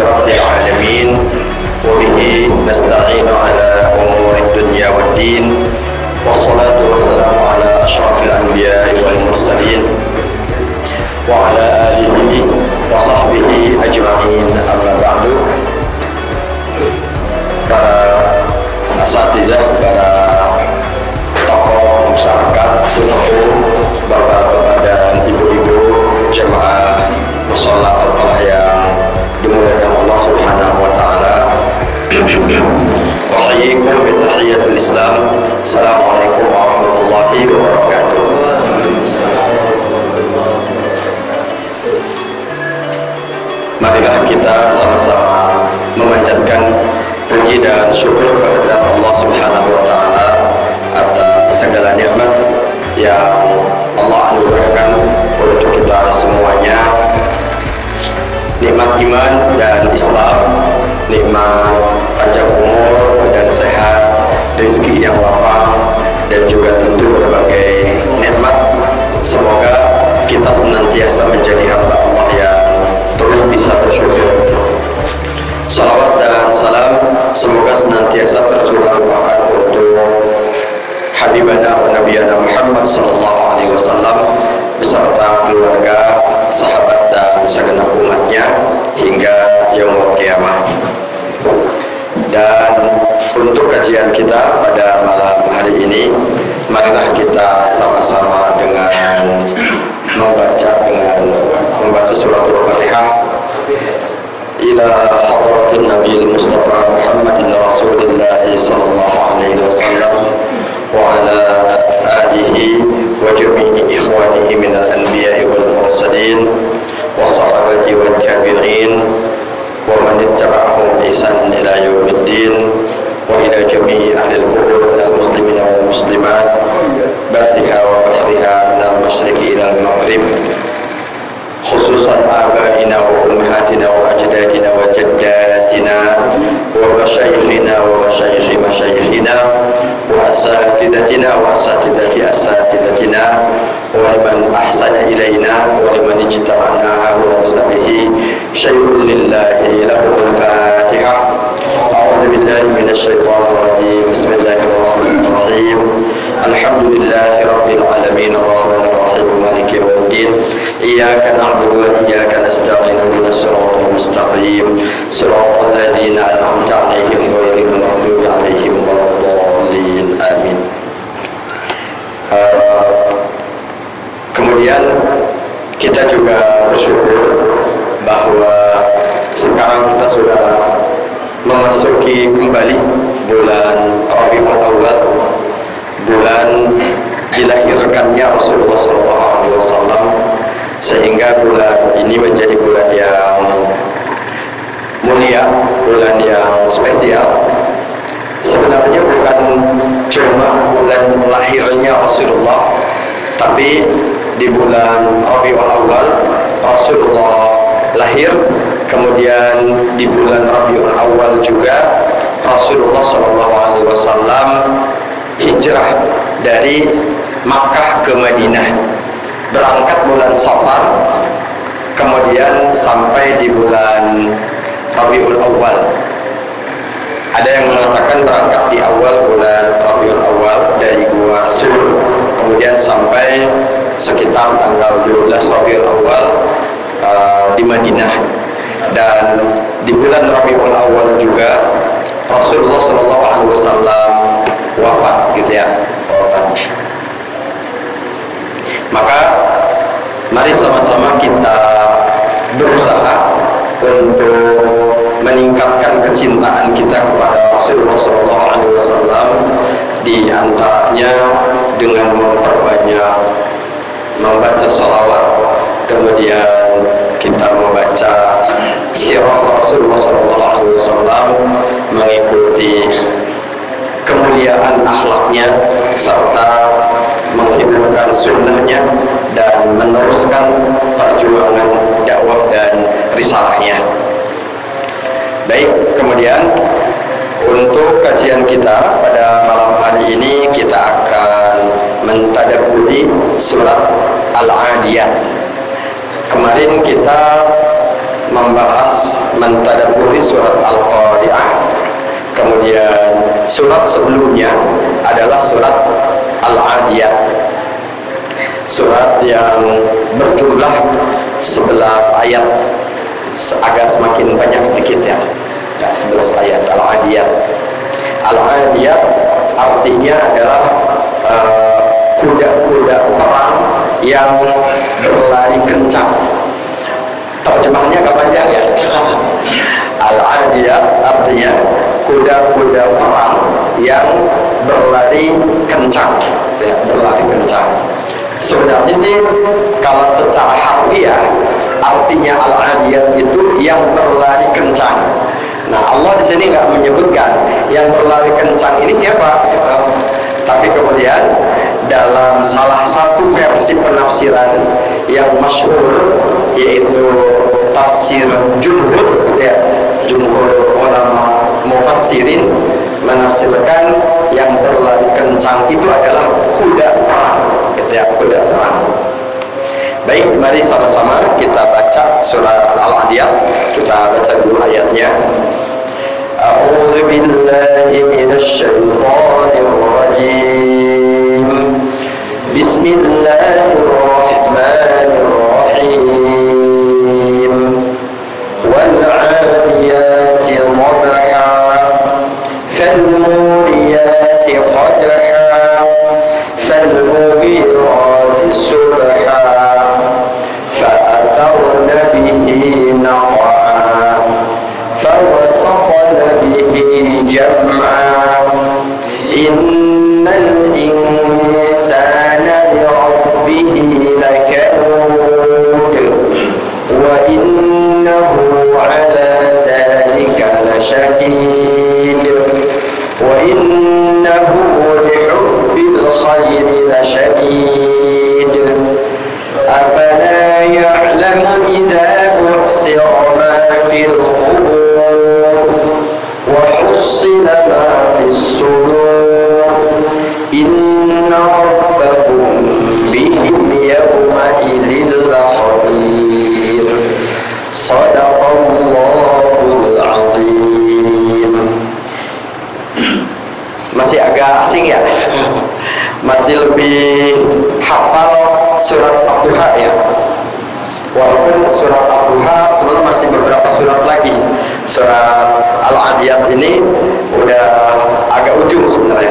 rabbil alamin wa bihi nasta'inu ala umuri dunya waddin wassalatu wassalamu ala asyrafil anbiya'i wal mursalin wa ala alihi wa sahbihi ajma'in, amma ba'du. Para asatizah, para tokoh masyarakat, sesepuh, bapak-bapak dan ibu-ibu jemaah mushola al-falah yang dimuliakan Allah Subhanahu wa taala. Wahyikum bi tahiyatul Islam. Assalamualaikum warahmatullahi wabarakatuh. Marilah kita sama-sama memanjatkan puji dan syukur kehadirat Allah Subhanahu wa taala atas segala nikmat yang Allah anugerahkan untuk kita semuanya. Nikmat iman dan Islam, nikmat panjang umur dan sehat, rezeki yang lapang, dan juga tentu berbagai nikmat. Semoga kita senantiasa menjadi hamba Allah yang terus bisa bersyukur. Salawat dan salam semoga senantiasa tercurah untuk Habibana wa Nabiyana Muhammad sallallahu alaihi wasallam beserta keluarga, sahabat dan segenap umatnya hingga yaumul qiyamah. Dan untuk kajian kita pada malam hari ini, marilah kita sama-sama dengan membaca surat Al-Fatihah ila hadratin Nabi Mustafa Muhammadin Rasulullah sallallahu alaihi wasallam wa ala alihi wa jami'i ikhwanihi minal anbiya'i wal mursalin wa sahabati wa tabi'in wa man ittaba'ahum bi ihsan ila yaumiddin wa ila jami'i ahli al-qubur minal muslimin wal muslimat bahriha wa bahriha minal masyriqi ila al-maghrib, khususan abaina wa ummahatina wa ajdadina wa jaddatina wa masyayikhina wa masyayikhi masyayikhina wa asatidatina wa asatidati asatidatina wa liman ahsana ilaina wa liman ijtama'na wa bisabihi syai'un lillahi lahul fatihah. A'udzu billahi minasy syaithanir rajim. Bismillahirrahmanirrahim. Alhamdulillahi rabbil alamin arrahmanir rahim maliki yaumiddin. Iyyaka na'budu wa iyyaka nasta'in ihdinas siratal mustaqim siratal ladzina an'amta 'alaihim ghairil maghdubi 'alaihim waladdallin. Amin. Kemudian kita juga bersyukur bahwa sekarang kita sudah memasuki kembali bulan Rabiul Awal, bulan dilahirkannya Rasulullah SAW, sehingga bulan ini menjadi bulan yang mulia, bulan yang spesial. Sebenarnya bukan cuma bulan lahirnya Rasulullah, tapi di bulan Rabiul Awal Rasulullah lahir, kemudian di bulan Rabiul Awal juga Rasulullah SAW hijrah dari Makkah ke Madinah, berangkat bulan Safar, kemudian sampai di bulan Rabiul Awal. Ada yang mengatakan berangkat di awal bulan Rabiul Awal dari Gua Sur, kemudian sampai sekitar tanggal 12 Rabiul Awal di Madinah. Dan di bulan Rabiul Awal juga Rasulullah SAW wafat, gitu ya, wafat. Maka mari sama-sama kita berusaha untuk meningkatkan kecintaan kita kepada Rasulullah SAW, di antaranya dengan memperbanyak membaca sholawat, kemudian kita membaca sirah Rasulullah SAW, mengikuti kemuliaan akhlaknya serta menghiburkan sunnahnya dan meneruskan perjuangan dakwah dan risalahnya. Baik, kemudian untuk kajian kita pada malam hari ini kita akan mentadabburi surat Al-Adiyat. Kemarin kita membahas mentadabburi surat Al-Qari'ah. Kemudian surat sebelumnya adalah surat Al-Adiyat, surat yang berjumlah 11 ayat, agak semakin banyak sedikit ya, 11 ayat. Al-Adiyat, Al-Adiyat artinya adalah kuda-kuda perang yang berlari kencang. Terjemahannya agak panjang ya. Al-Adiyat artinya kuda-kuda perang yang berlari kencang, ya, berlari kencang. Sebenarnya sih kalau secara harfiah artinya Al-Adiyat itu yang berlari kencang. Nah, Allah di sini nggak menyebutkan yang berlari kencang ini siapa, gitu. Tapi kemudian dalam salah satu versi penafsiran yang masyhur, yaitu tafsir jumhur, gitu ya, jumhur ulama mufassirin menafsirkan yang berlari kencang itu adalah kuda perang, gitu ya, kuda perang. Baik, mari sama-sama kita baca surat Al-Adiyat. Kita baca dulu ayatnya. A'udzu billahi minasy syaithanir rajim. Bismillahirrahmanirrahim. Wal 'adiyati dhabha, fal muriyati qadha, fal mughirati subha, فأثرن به نقعا فوسطن به جمعا إن الإنسان لربه لكنود وإنه على ذلك لشهيد وإنه لحب الخير لشديد أفلا يعلم إذا بعثر ما في القبور وحصل ما في الصدور إن ربهم بهم يومئذ لخبير صدق الله العظيم. Masih agak asing ya? Masih lebih hafal surat Ad-Duha ya. Walaupun surat Ad-Duha sebenarnya masih beberapa surat lagi. Surat Al-Adiyat ini udah agak ujung sebenarnya.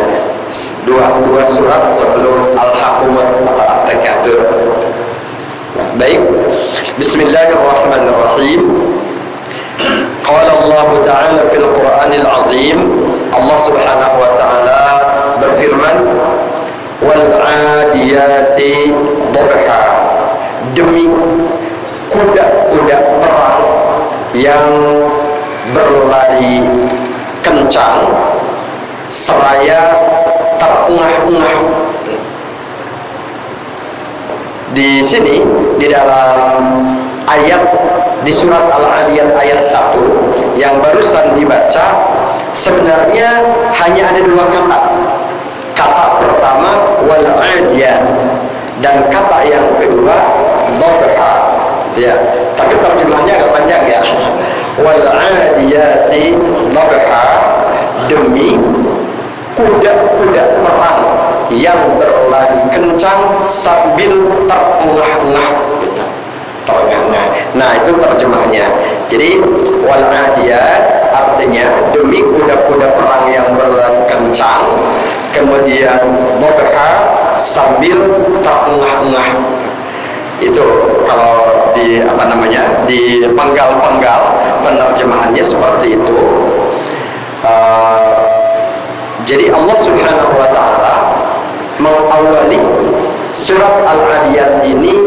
Dua surat sebelum Al-Hakumah atau At-Takatsur. Baik. Bismillahirrahmanirrahim. Qala Allah Ta'ala fil Qur'anil Azim. Allah Subhanahu wa taala berfirman, wal 'adiyati dhabha, demi kuda-kuda perang yang berlari kencang seraya terengah-engah. Di sini di dalam ayat di surat Al-Adiyat ayat 1 yang barusan dibaca sebenarnya hanya ada dua kata. Kata pertama wal 'adiyat dan kata yang kedua dhabha, ya. Tapi terjemahannya agak panjang ya. Wal 'adiyati dhabha, demi kuda-kuda perang yang berlari kencang sambil terengah-engah, gitu. Terengah-engah. Nah, itu terjemahnya. Jadi wal 'adiyat artinya demi kuda-kuda perang yang berlari kencang, kemudian dhabha sambil terengah-engah. Itu kalau di di penggal-penggal penerjemahannya seperti itu. Jadi Allah Subhanahu wa taala mengawali surat Al-Adiyat ini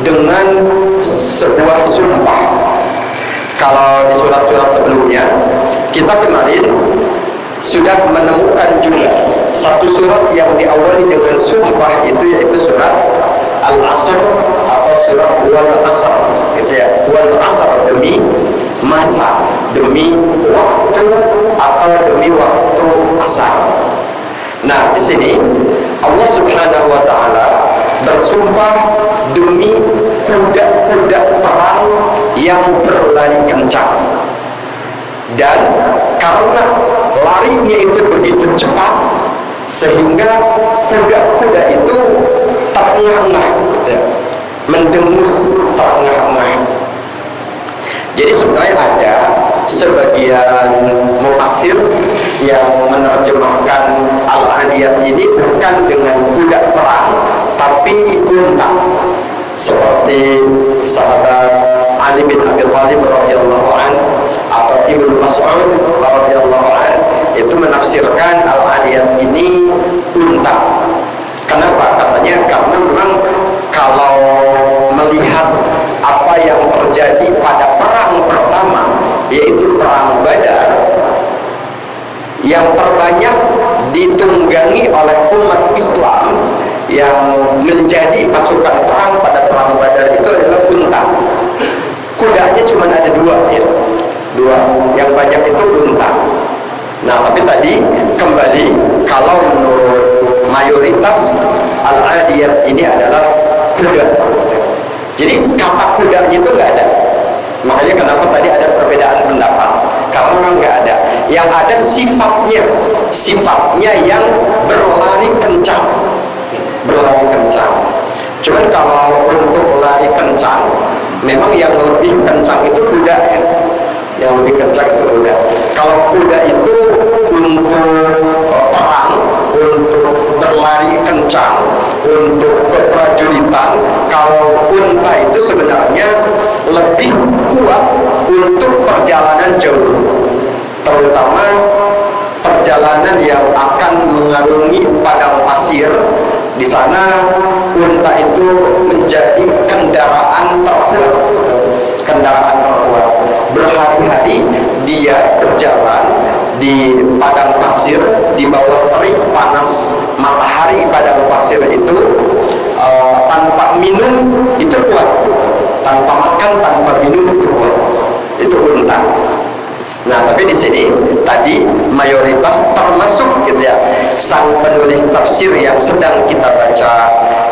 dengan sebuah sumpah. Kalau di surat-surat sebelumnya kita kemarin sudah menemukan juga satu surat yang diawali dengan sumpah, itu yaitu surat Al-Asr atau surat Wal Asr, gitu ya. Wal Asr, demi masa, demi waktu atau demi waktu asar. Nah, di sini Allah Subhanahu wa taala bersumpah demi kuda-kuda perang yang yang berlari kencang. Dan karena larinya itu begitu cepat, sehingga kuda-kuda itu terengah-engah, mendengus terengah-engah. Jadi sebenarnya ada sebagian mufassir yang menerjemahkan Al-Adiyat ini bukan dengan kuda perang, tapi unta, seperti sahabat Ali bin Abi Thalib radhiyallahu anhu atau Ibnu Mas'ud radhiyallahu anhu itu menafsirkan Al-Adiyat ini unta. Kenapa? Katanya karena memang kalau melihat apa yang terjadi pada perang pertama, yaitu perang Badar, yang terbanyak ditunggangi oleh umat Islam yang menjadi pasukan perang pada perang Badar itu adalah unta. Kudanya cuma ada dua, ya. Dua, yang banyak itu unta. Nah, tapi tadi kembali, kalau menurut mayoritas Al-Adiyat ini adalah kuda. Jadi kata kudanya itu nggak ada. Makanya kenapa tadi ada perbedaan pendapat, karena memang nggak ada. Yang ada sifatnya yang berlari kencang, berlari kencang. Cuman kalau untuk lari kencang, memang yang lebih kencang itu kuda, ya. Yang lebih kencang itu kuda. Kalau kuda itu untuk perang, untuk berlari kencang, untuk keprajuritan. Kalau unta itu sebenarnya lebih kuat untuk perjalanan jauh, terutama perjalanan yang akan mengarungi padang pasir. Di sana unta itu menjadi kendaraan terkuat, berhari-hari dia berjalan di padang pasir, di bawah terik panas matahari padang pasir itu, tanpa minum itu kuat, tanpa makan, tanpa minum itu kuat. Itu unta. Nah, tapi di sini tadi mayoritas termasuk gitu ya, sang penulis tafsir yang sedang kita baca,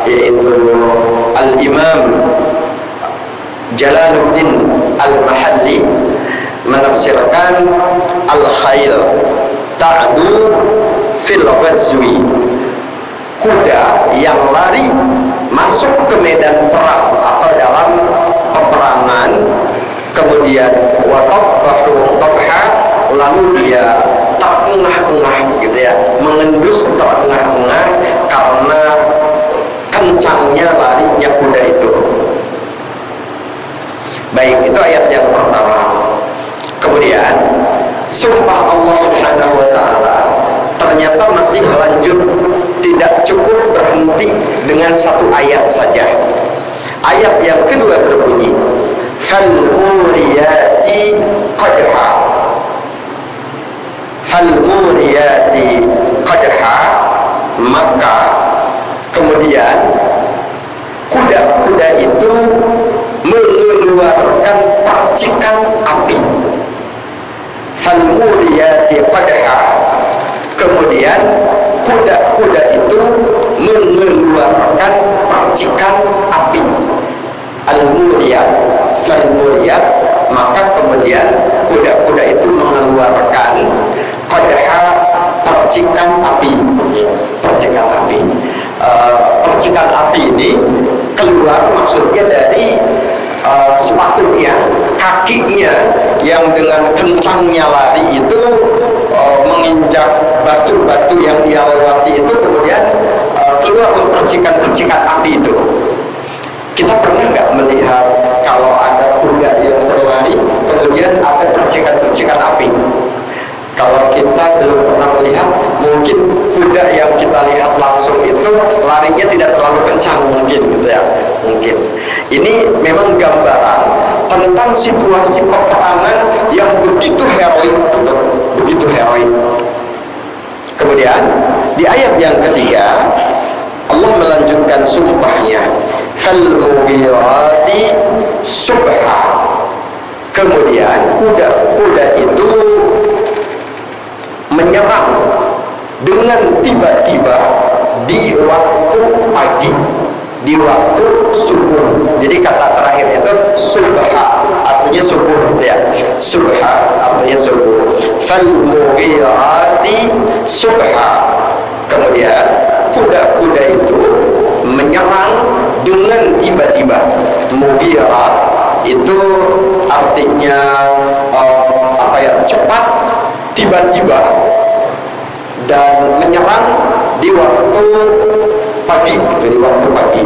yaitu Al-Imam Jalaluddin Al-Mahalli, menafsirkan al-khayl ta'du fil ghazwi, kuda yang lari masuk ke medan perang atau dalam peperangan, kemudian watabbahu tabha, lalu dia terengah-engah gitu ya, mengendus terengah-engah karena kencangnya larinya kuda itu. Baik, itu ayat yang pertama. Kemudian sumpah Allah Subhanahu wa ta'ala ternyata masih lanjut, tidak cukup berhenti dengan satu ayat saja. Ayat yang kedua berbunyi falmuriyati qadha, falmuriyati qadha, maka kemudian kuda-kuda itu mengeluarkan percikan api. Falmuriyati qadha, kemudian kuda-kuda itu mengeluarkan percikan api. Al-muriyat, falmuriyat, maka kemudian kuda-kuda itu mengeluarkan qadha, percikan api. Percikan api. Percikan api ini keluar maksudnya dari sepatunya, kakinya yang dengan kencangnya lari itu menginjak batu-batu yang ia lewati itu, kemudian keluar percikan-percikan api itu. Kita pernah nggak melihat kalau ada kuda yang berlari kemudian ada percikan-percikan api? Kalau kita belum pernah melihat, mungkin kuda yang kita lihat langsung itu larinya tidak terlalu kencang mungkin gitu ya, mungkin. Ini memang gambaran tentang situasi peperangan yang begitu heroik, begitu heroik. Kemudian di ayat yang ketiga Allah melanjutkan sumpahnya, falmughirati subha, kemudian kuda-kuda itu menyerang dengan tiba-tiba di waktu pagi, di waktu subuh. Jadi kata terakhir itu subha, artinya artinya subuh gitu ya. Subha artinya subuh. Fal mughirati subha. Kemudian kuda-kuda itu menyerang dengan tiba-tiba. Mughirat itu artinya cepat, tiba-tiba, dan menyerang di waktu pagi, di waktu pagi.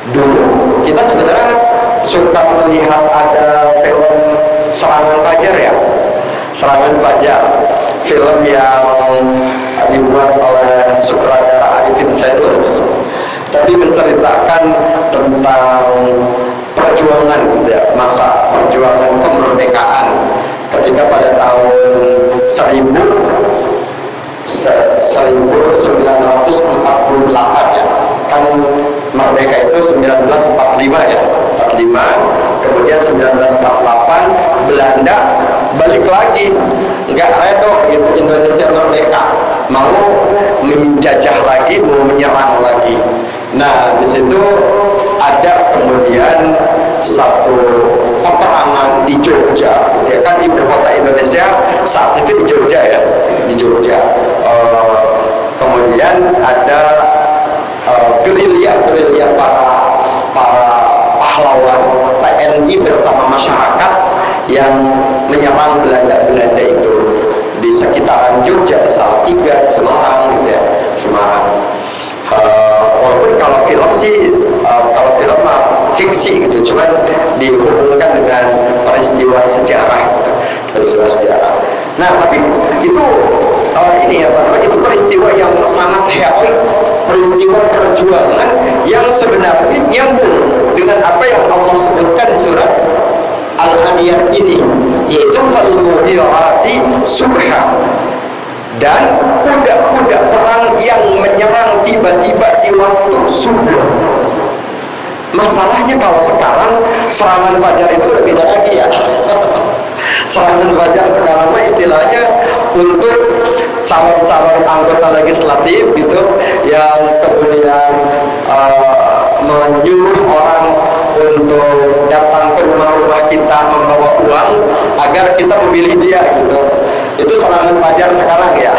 Dulu kita sebenarnya suka melihat ada film Serangan Fajar ya, Serangan Fajar, film yang dibuat oleh sutradara Arifin Zainur, tapi menceritakan tentang perjuangan gitu ya, masa perjuangan kemerdekaan ketika pada tahun 1948 ya, kan merdeka itu 1945 ya, 45, kemudian 1948 Belanda balik lagi, nggak redo gitu, Indonesia merdeka, mau menjajah lagi, mau menyerang lagi. Nah di situ ada kemudian satu peperangan di Jogja, ya kan, ibu kota Indonesia saat itu di Jogja ya, di Jogja. Kemudian ada gerilya para pahlawan TNI bersama masyarakat yang menyerang Belanda itu di sekitaran Jogja, Salatiga, Semarang gitu ya, Semarang. Walaupun kalau film sih, kalau film fiksi gitu, cuman dihubungkan dengan peristiwa sejarah gitu, peristiwa sejarah. Nah tapi itu ini ya Pak, itu peristiwa yang sangat heroik, peristiwa perjuangan yang sebenarnya nyambung dengan apa yang Allah sebutkan surat Al-Adiyat ini, yaitu fal mughirati subha, dan kuda-kuda perang yang menyerang tiba-tiba di waktu subuh. Masalahnya kalau sekarang serangan fajar itu udah beda lagi ya. Serangan fajar sekarang mah istilahnya untuk calon-calon anggota legislatif gitu, yang kemudian menyuruh orang untuk datang ke rumah-rumah kita membawa uang agar kita memilih dia gitu. Itu serangan fajar sekarang ya,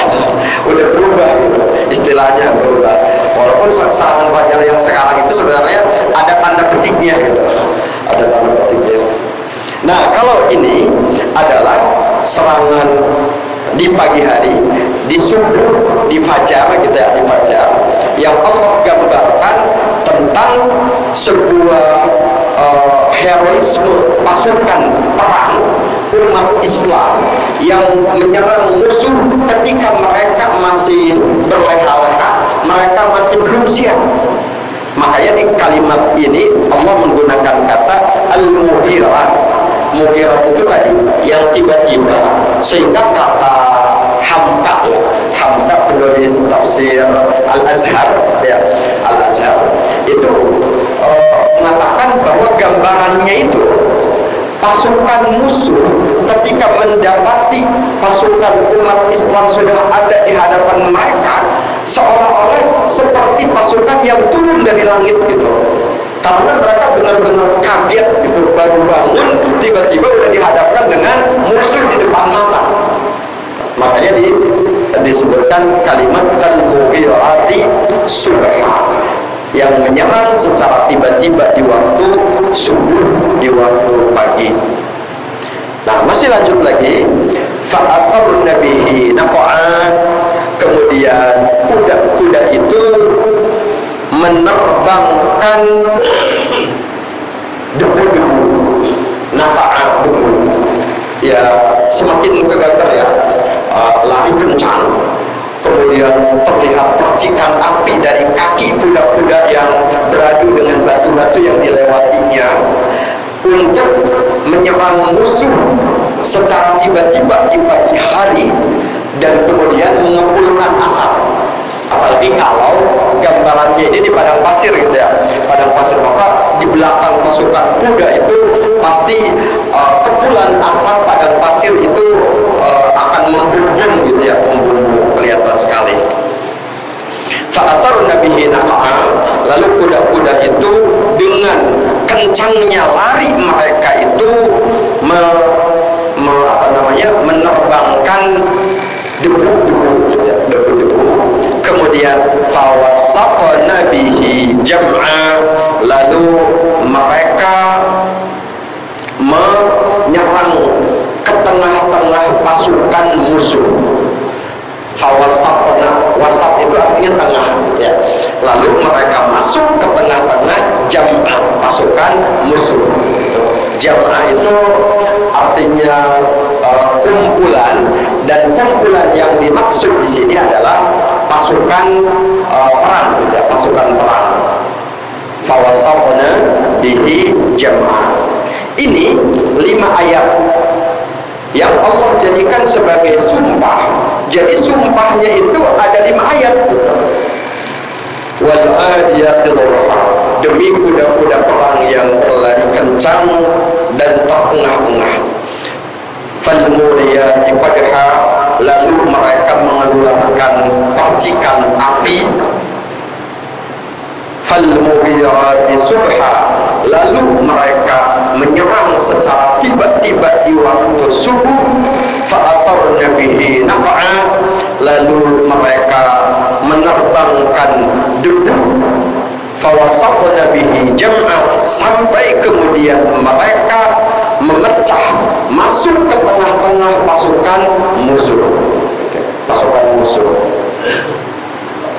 udah berubah gitu, istilahnya berubah. Walaupun serangan fajar yang sekarang itu sebenarnya ada tanda petiknya gitu, ada tanda petiknya. Nah kalau ini adalah serangan di pagi hari, di subuh, di fajar gitu ya, di fajar, yang Allah gambarkan tentang sebuah heroisme pasukan perang umat Islam yang menyerang musuh ketika mereka masih berleha-leha, mereka masih belum siap. Makanya di kalimat ini Allah menggunakan kata al-mughirat. Mughirat itu tadi yang tiba-tiba, sehingga kata Hamka, Hamka penulis tafsir Al-Azhar ya, Al-Azhar itu mengatakan bahwa gambarannya itu pasukan musuh ketika mendapati pasukan umat Islam sudah ada di hadapan mereka, seolah-olah seperti pasukan yang turun dari langit gitu, karena mereka benar-benar kaget gitu, baru bangun tiba-tiba udah dihadapkan dengan musuh di depan mata. Makanya disebutkan kalimat al-mughirati subha, yang menyerang secara tiba-tiba di waktu subuh, di waktu pagi. Nah masih lanjut lagi, fa'atharna bihi naqa'a, kemudian kuda-kuda itu menerbangkan debu-debu, naqa'a, debu ya, semakin kegagar ya, lari kencang. Kemudian terlihat percikan api dari kaki kuda-kuda yang beradu dengan batu-batu yang dilewatinya untuk menyerang musuh secara tiba-tiba di pagi hari, dan kemudian mengepulkan asap. Apalagi kalau gambarannya ini di padang pasir gitu ya, padang pasir, maka di belakang pasukan kuda itu pasti kepulan asap padang pasir itu akan membumbung gitu ya, membumbung, kelihatan sekali. Fa'atharna bihi naqa'a, lalu kuda-kuda itu dengan kencangnya lari mereka itu menerbangkan debu-debu. Kemudian fawasaqna bihi jam'a, lalu mereka menyerang ke tengah-tengah pasukan musuh. Fawasaqna, wasat itu artinya tengah, ya. Lalu mereka masuk ke tengah-tengah jam'a, pasukan musuh. Jam'a itu artinya kumpulan, dan kumpulan yang dimaksud di sini adalah pasukan perang, ya, pasukan perang. Fawasaqna bihi jam'a. Ini 5 ayat yang Allah jadikan sebagai sumpah. Jadi sumpahnya itu ada 5 ayat. Wal adiyati dhabha, demi kuda-kuda perang yang berlari kencang dan terengah-engah. Fal muriyati qadha, lalu mereka mengeluarkan percikan api. Fal mughirati subha, lalu mereka menyerang secara tiba-tiba di waktu subuh. Fa'atharna bihi naq'a, lalu mereka menerbangkan debu. Fawasaqna bihi jam'a, sampai kemudian mereka memecah masuk ke tengah-tengah pasukan musuh.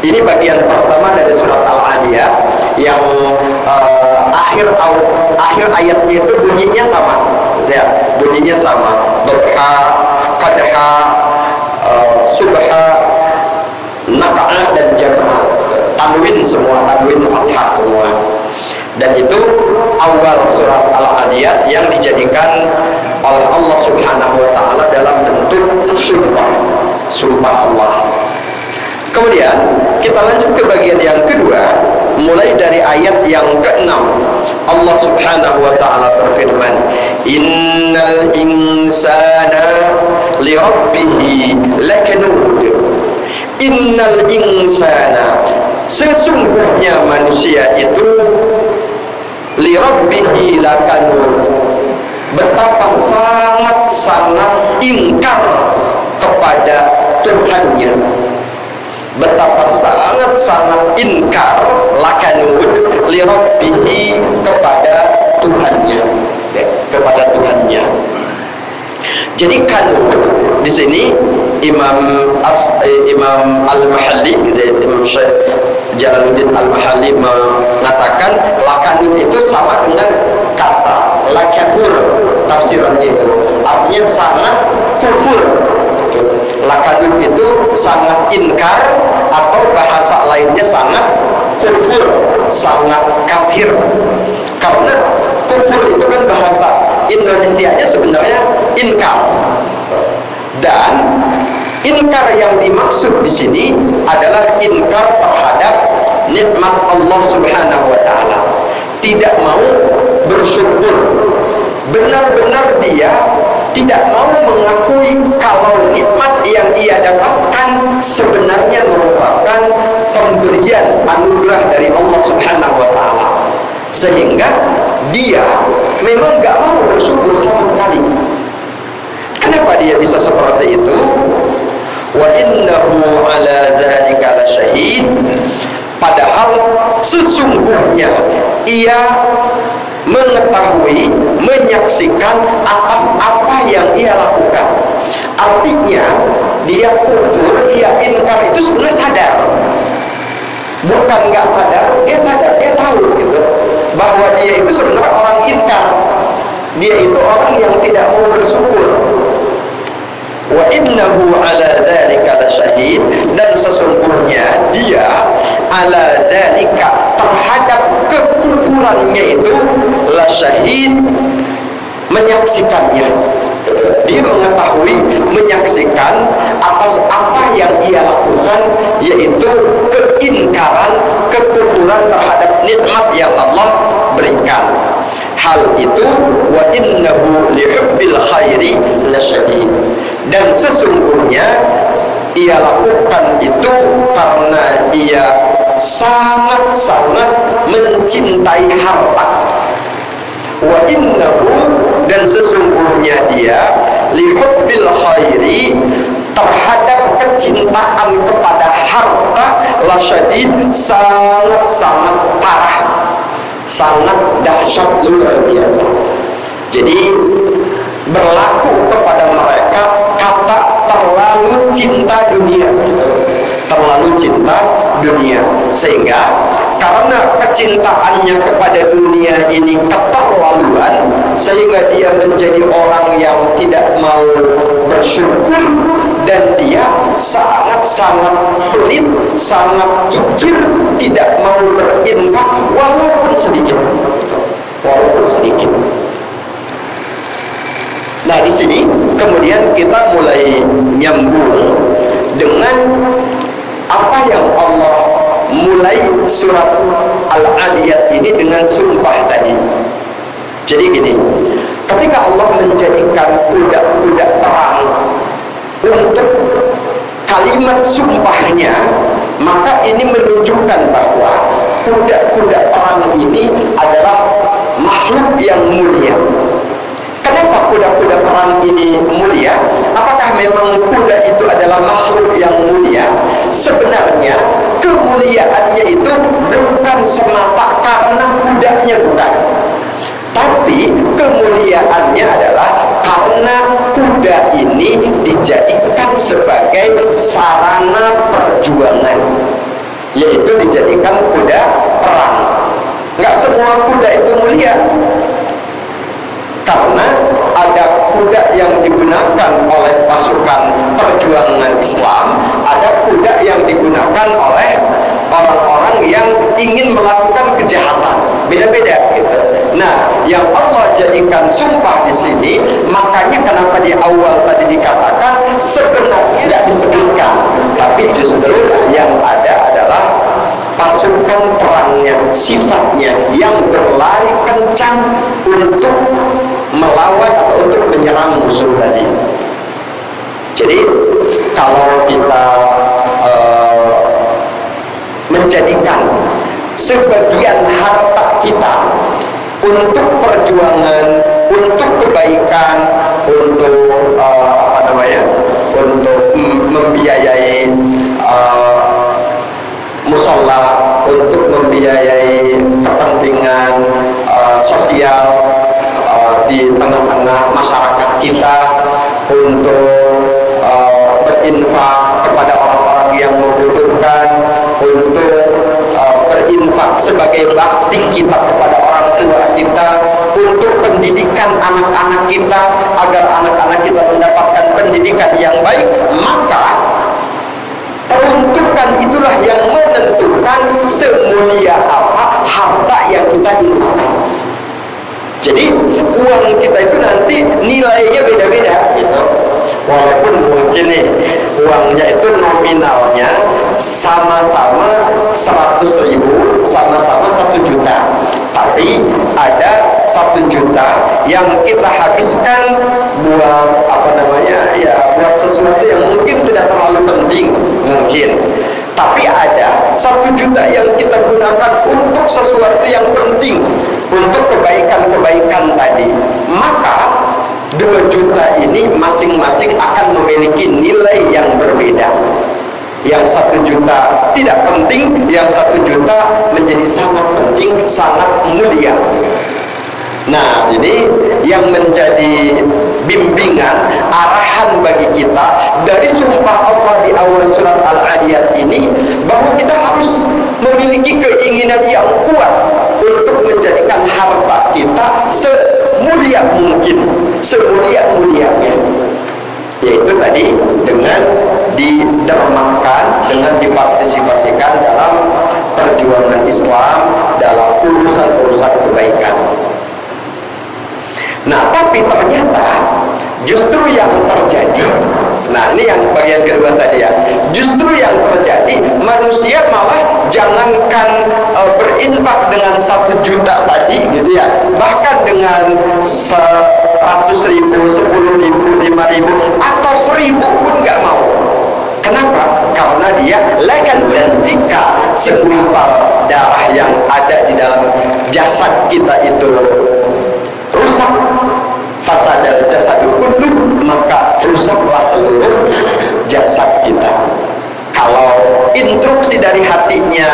Ini bagian pertama dari surat Al-Adiyat yang akhir ayatnya itu bunyinya sama, ya, bunyinya sama. Dhabha, qadha, subha, naq'a dan jam'a. Tanwin semua, tanwin fathah semua. Dan itu awal surat Al-Adiyat yang dijadikan oleh Allah Subhanahu wa ta'ala dalam bentuk sumpah Allah. Kemudian kita lanjut ke bagian yang kedua, mulai dari ayat yang ke-6. Allah Subhanahu wa ta'ala berfirman, innal insana li rabbih lakanud. Innal insana, sesungguhnya manusia itu li rabbih lakanud, betapa sangat-sangat ingkar kepada Tuhannya. Betapa sangat-sangat ingkar lakanud li rabbih, kepada Tuhannya, kepada Tuhannya. Jadi kanud di sini Imam Al-Mahalli, Imam Syekh Jalaluddin Al-Mahalli mengatakan lakanud itu sama dengan kata lakafur, tafsirannya itu artinya sangat kufur. Lakanud itu sangat inkar, atau bahasa lainnya sangat kufur, sangat kafir. Karena kufur itu kan bahasa Indonesianya sebenarnya inkar. Dan inkar yang dimaksud di sini adalah inkar terhadap nikmat Allah Subhanahu wa ta'ala. Tidak mau bersyukur. Benar-benar dia tidak mau mengakui kalau nikmat yang ia dapatkan sebenarnya merupakan pemberian anugerah dari Allah Subhanahu wa ta'ala, sehingga dia memang gak mau bersyukur sama sekali. Kenapa dia bisa seperti itu? Wa innahu ala dzalika lasyahid, padahal sesungguhnya ia mengetahui, menyaksikan atas apa yang ia lakukan. Artinya dia kufur, dia inkar itu sebenarnya sadar. Bukan nggak sadar, dia sadar, dia tahu gitu, bahwa dia itu sebenarnya orang inkar. Dia itu orang yang tidak mau bersyukur. Wa innahu ala dzalika lasyahid, dan sesungguhnya dia ala dzalika, terhadap kekufurannya itu, lasyahid, menyaksikannya. Dia mengetahui, menyaksikan atas apa yang ia lakukan, yaitu keingkaran, kekufuran terhadap nikmat yang Allah berikan. Hal itu wa innahu lihubbil khairi lasyadid, dan sesungguhnya ia lakukan itu karena ia sangat-sangat mencintai harta. Wa innahu, dan dan sesungguhnya dia lihubbil khairi, terhadap kecintaan kepada harta, lasyadid, sangat-sangat parah, sangat dahsyat, luar biasa. Jadi berlaku kepada mereka kata terlalu cinta dunia, terlalu cinta dunia, sehingga karena kecintaannya kepada dunia ini keterlaluan, sehingga dia menjadi orang yang tidak mau bersyukur, dan dia sangat-sangat pelit, sangat kikir, tidak mau berinfak walaupun sedikit, walaupun sedikit. Nah, di sini kemudian kita mulai nyambung dengan apa yang Allah mulai surat Al-Adiyat ini dengan sumpah tadi. Jadi gini, ketika Allah menjadikan kuda-kuda perang untuk kalimat sumpahnya, maka ini menunjukkan bahwa kuda-kuda perang ini adalah makhluk yang mulia. Kenapa kuda-kuda perang ini mulia? Apakah memang kuda itu adalah makhluk yang mulia? Sebenarnya kemuliaannya itu bukan semata karena kudanya, bukan. Tapi kemuliaannya adalah karena kuda ini dijadikan sebagai sarana perjuangan, yaitu dijadikan kuda perang. Nggak semua kuda itu mulia, karena ada kuda yang digunakan oleh pasukan perjuangan Islam, ada kuda yang digunakan oleh orang-orang yang ingin melakukan kejahatan, beda-beda gitu. Nah, yang Allah jadikan sumpah di sini, makanya kenapa di awal tadi dikatakan sebenarnya tidak disebutkan, tapi justru yang ada adalah pasukan perangnya, sifatnya yang berlari kencang untuk melawan atau untuk menyerang musuh tadi. Jadi kalau kita menjadikan sebagian harta kita untuk perjuangan, untuk kebaikan, untuk untuk membiayai musola, untuk membiayai kepentingan sosial di tengah-tengah masyarakat kita, untuk berinfak kepada orang-orang yang membutuhkan, untuk berinfak sebagai bakti kita kepada orang tua kita, untuk pendidikan anak-anak kita agar anak-anak kita mendapatkan pendidikan yang baik, maka peruntukan itulah yang menentukan semulia apa harta yang kita infakkan. Jadi uang kita itu nanti nilainya beda-beda gitu. Walaupun mungkin nih uangnya itu nominalnya sama-sama 100.000, sama-sama 1 juta, tapi ada 1 juta yang kita habiskan buat buat sesuatu yang mungkin tidak terlalu penting mungkin, tapi ada 1 juta yang kita gunakan untuk sesuatu yang penting, untuk kebaikan-kebaikan tadi. Maka 2 juta ini masing-masing akan memiliki nilai yang berbeda. Yang 1 juta tidak penting, yang 1 juta menjadi sangat penting, sangat mulia. Nah, ini yang menjadi bimbingan, arahan bagi kita dari sumpah Allah di awal surat Al-Adiyat ini, bahwa kita harus memiliki keinginan yang kuat untuk menjadikan harta kita semulia mungkin, semulia-mulianya, yaitu tadi dengan didermakan, dengan dipartisipasikan dalam perjuangan Islam, dalam urusan-urusan kebaikan. Nah, tapi ternyata justru yang terjadi, nah ini yang bagian kedua tadi ya, justru yang terjadi manusia malah jangankan berinfak dengan 1 juta tadi gitu ya, bahkan dengan 100.000, 10.000, 5.000 atau 1.000 pun nggak mau. Kenapa? Karena dia dan jika segumpal darah yang ada di dalam jasad kita itu rusak, fasadal jasadu kulluh, maka rusaklah seluruh jasad kita. Kalau instruksi dari hatinya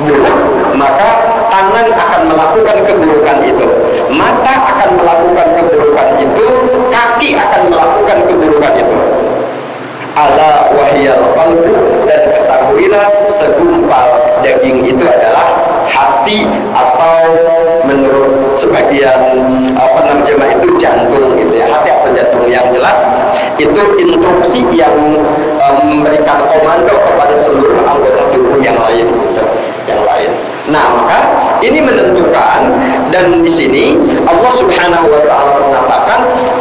buruk, maka tangan akan melakukan keburukan itu, mata akan melakukan keburukan itu, kaki akan melakukan keburukan itu. Ala wahyal qalbu, dan ketahuilah segumpal daging itu adalah hati, atau menurut sebagian penerjemah itu jantung gitu ya, hati atau jantung. Yang jelas itu instruksi yang memberikan komando kepada seluruh anggota tubuh yang lain gitu, yang lain. Nah, maka ini menentukan, dan di sini Allah Subhanahu wa taala mengatakan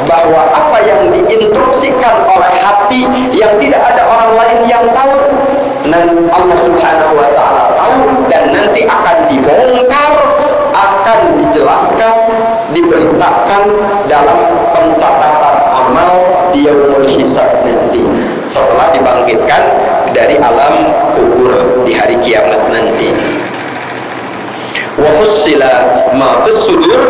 bahwa apa yang diinstruksikan oleh hati yang tidak ada orang lain yang tahu, dan Allah Subhanahu wa taala tahu, dan nanti akan dibongkar, akan dijelaskan, diberitakan dalam pencatatan amal di yaumul hisab nanti, setelah dibangkitkan dari alam kubur di hari kiamat nanti. Wa hussila ma fis sudur,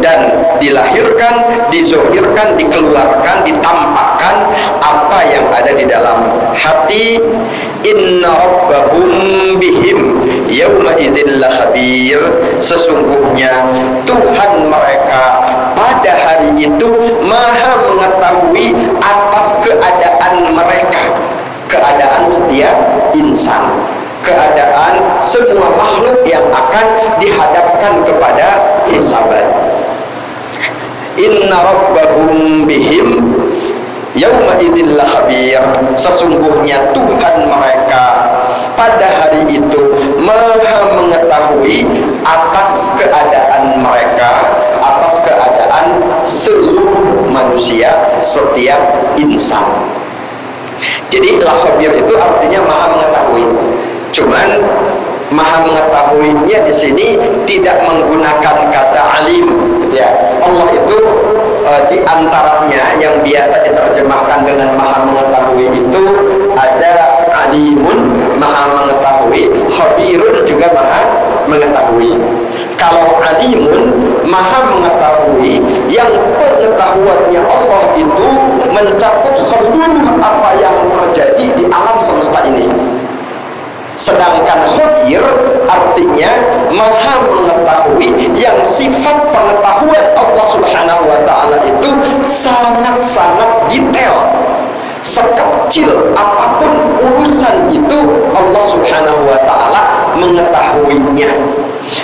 dan dilahirkan, dizohirkan, dikeluarkan, ditampakkan apa yang ada di dalam hati. Inna rabbahum bihim yawma idzil khabir, sesungguhnya Tuhan mereka pada hari itu maha mengetahui atas keadaan mereka, keadaan setiap insan, keadaan semua makhluk yang akan dihadapkan kepada hisaban. Inna rabbahum bihim yauma idzil khabir, sesungguhnya Tuhan mereka pada hari itu maha mengetahui atas keadaan mereka, atas keadaan seluruh manusia, setiap insan. Jadi khabir itu artinya maha mengetahui. Cuman maha mengetahuinya di sini tidak menggunakan kata alim, ya. Allah itu di antaranya yang biasa diterjemahkan dengan maha mengetahui itu ada alimun, maha mengetahui, khabirun juga maha mengetahui. Kalau alimun, maha mengetahui, yang pengetahuannya Allah itu mencakup seluruh apa yang terjadi di alam semesta ini. Sedangkan khabir artinya maha mengetahui, yang sifat pengetahuan Allah Subhanahu wa taala itu sangat-sangat detail. Sekecil apapun urusan itu Allah Subhanahu wa taala mengetahuinya.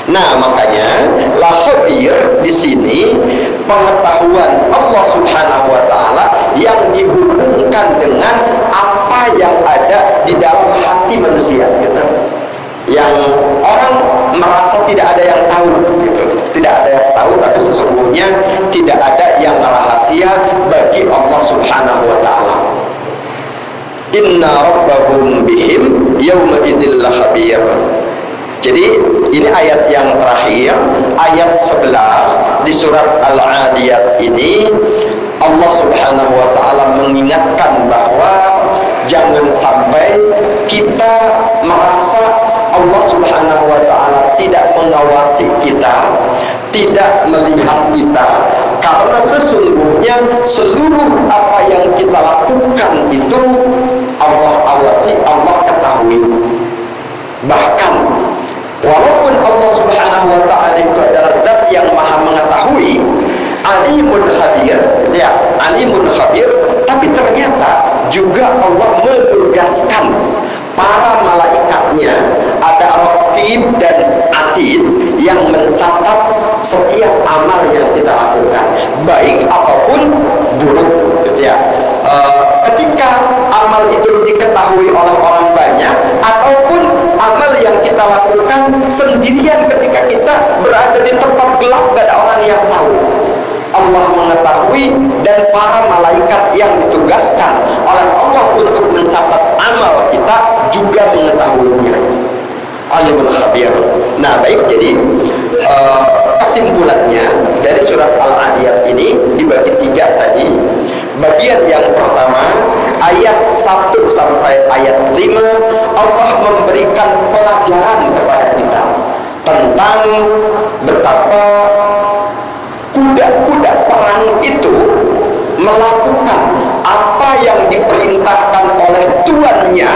Nah, makanya la khabir di sini pengetahuan Allah Subhanahu wa taala yang dihubungkan dengan apa yang ada di dalam hati manusia gitu. Yang orang merasa tidak ada yang tahu gitu. Tidak ada yang tahu, tapi sesungguhnya tidak ada yang rahasia bagi Allah Subhanahu wa taala. Inna rabbahum bihim yawma idzil khabir. Jadi ini ayat yang terakhir, ayat 11 di surat Al-Adiyat ini. Allah Subhanahu wa taala mengingatkan bahwa jangan sampai kita merasa Allah Subhanahu wa taala tidak mengawasi kita, tidak melihat kita, karena sesungguhnya seluruh apa yang kita lakukan itu Allah awasi, Allah ketahui. Bahkan walaupun Allah Subhanahu wa taala itu adalah zat yang maha mengetahui, alimun khabir, ya, alimun khabir, tapi ternyata juga Allah menugaskan para malaikatnya, ada raqib dan atid, yang mencatat setiap amal yang kita lakukan, baik ataupun buruk, gitu ya. Ketika amal itu diketahui oleh orang banyak, ataupun amal yang kita lakukan sendirian ketika kita berada di tempat gelap, gak ada orang yang tahu, Allah mengetahui, dan para malaikat yang ditugaskan oleh Allah untuk mencatat amal kita juga mengetahuinya. Alimul khabir. Nah, baik, jadi kesimpulannya dari surat Al-Adiyat ini dibagi 3 tadi. Bagian yang pertama, ayat 1 sampai ayat 5, Allah memberikan pelajaran kepada kita tentang betapa kuda-kuda perang itu melakukan apa yang diperintahkan oleh tuannya,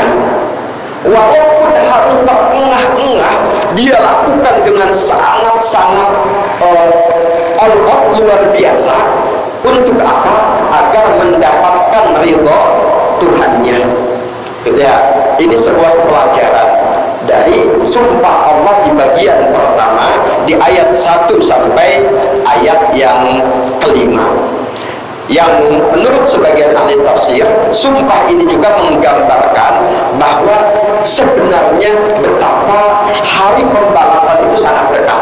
walaupun harus terengah-engah, dia lakukan dengan sangat-sangat all-out luar biasa. Untuk apa? Agar mendapatkan ridho Tuhannya. Gitu ya. Ini sebuah pelajaran dari sumpah Allah di bagian pertama, di ayat 1 sampai ayat yang kelima. Yang menurut sebagian ahli tafsir, sumpah ini juga menggambarkan bahwa sebenarnya betapa hari pembalasan itu sangat dekat,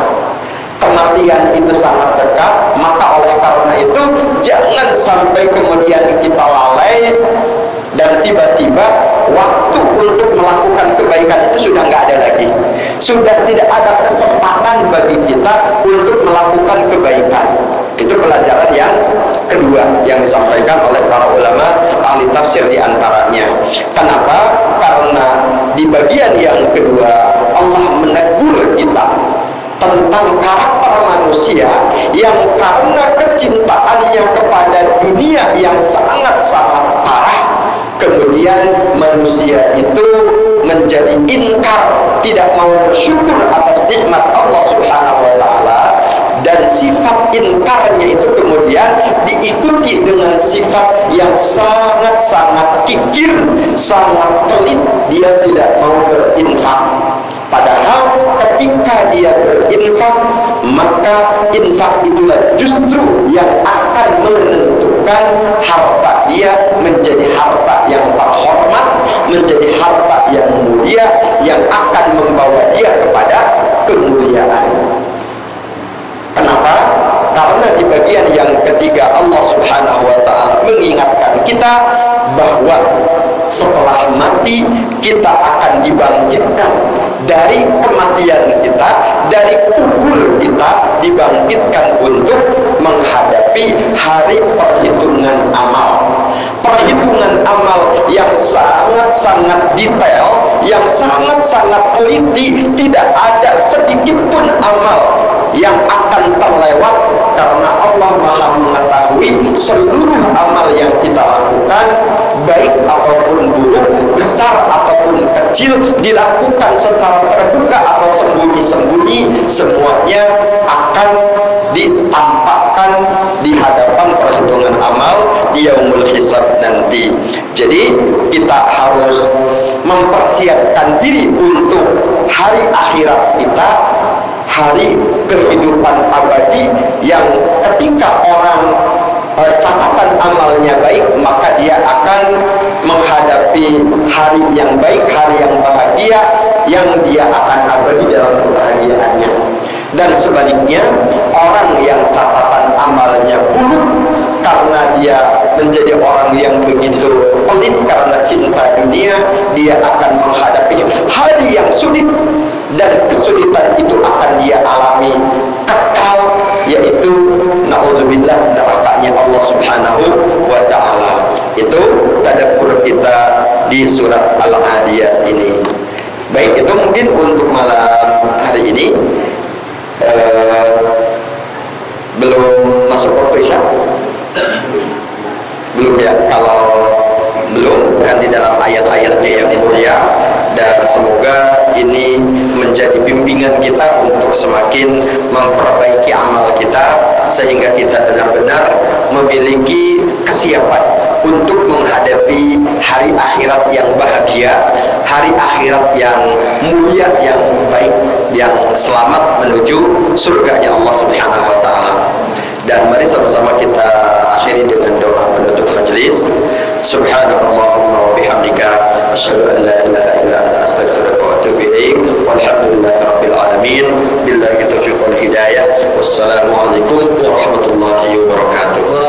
kematian itu sangat dekat. Maka oleh karena itu jangan sampai kemudian kita lalai dan tiba-tiba waktu untuk melakukan kebaikan itu sudah nggak ada lagi, sudah tidak ada kesempatan bagi kita untuk melakukan kebaikan. Itu pelajaran yang kedua yang disampaikan oleh para ulama ahli tafsir di antaranya. Kenapa? Karena di bagian yang kedua Allah menegur kita tentang karakter manusia yang karena kecintaannya kepada dunia yang sangat-sangat parah, kemudian manusia itu menjadi ingkar, tidak mau bersyukur atas nikmat Allah Subhanahu wa Ta'ala, dan sifat ingkarnya itu kemudian diikuti dengan sifat yang sangat-sangat kikir, sangat pelit. Dia tidak mau berinfak. Padahal ketika dia berinfak, maka infak itulah justru yang akan menentukan harta dia menjadi harta yang terhormat, menjadi harta yang mulia, yang akan membawa dia kepada kemuliaan. Kenapa? Karena di bagian yang ketiga Allah Subhanahu wa Ta'ala mengingatkan kita bahwa setelah mati kita akan dibangkitkan dari kematian kita, dari kubur kita, dibangkitkan untuk menghadapi hari perhitungan amal. Perhitungan amal yang sangat-sangat detail, yang sangat-sangat teliti. Tidak ada sedikit pun amal yang akan terlewat, karena Allah Maha mengetahui seluruh amal yang kita lakukan, baik ataupun buruk, besar ataupun kecil, dilakukan secara terbuka atau sembunyi-sembunyi, semuanya akan ditampakkan di hadapan perhitungan amal di yaumul hisab nanti. Jadi kita harus mempersiapkan diri untuk hari akhirat kita, hari kehidupan abadi, yang ketika orang catatan amalnya baik, maka dia akan menghadapi hari yang baik, hari yang bahagia, yang dia akan abadi dalam kebahagiaannya. Dan sebaliknya, orang yang catatan amalnya buruk karena dia menjadi orang yang begitu pelit karena cinta dunia, dia akan menghadapi hari yang sulit, dan kesulitan itu akan dia alami kekal, yaitu na'udzubillah nerakanya Allah Subhanahu wa Ta'ala. Itu tadabbur kita di surat Al-Adiyat ini. Baik, itu mungkin untuk malam hari ini. Belum masuk waktu Isya? Belum ya? Kalau belum, nanti dalam ayat-ayatnya yang mulia. Dan semoga ini menjadi bimbingan kita untuk semakin memperbaiki amal kita, sehingga kita benar-benar memiliki kesiapan untuk menghadapi hari akhirat yang bahagia, hari akhirat yang mulia, yang baik, yang selamat menuju surganya Allah Subhanahu wa Ta'ala. Dan mari sama-sama kita akhiri dengan doa penutup majelis. Subhanallahumma wa bihamdika, asyhadu an la ilaha illa anta, astaghfiruka wa atubu ilaik. Walhamdulillahi rabbil alamin. Billahi taufiq wal hidayah. Wassalamualaikum warahmatullahi wabarakatuh.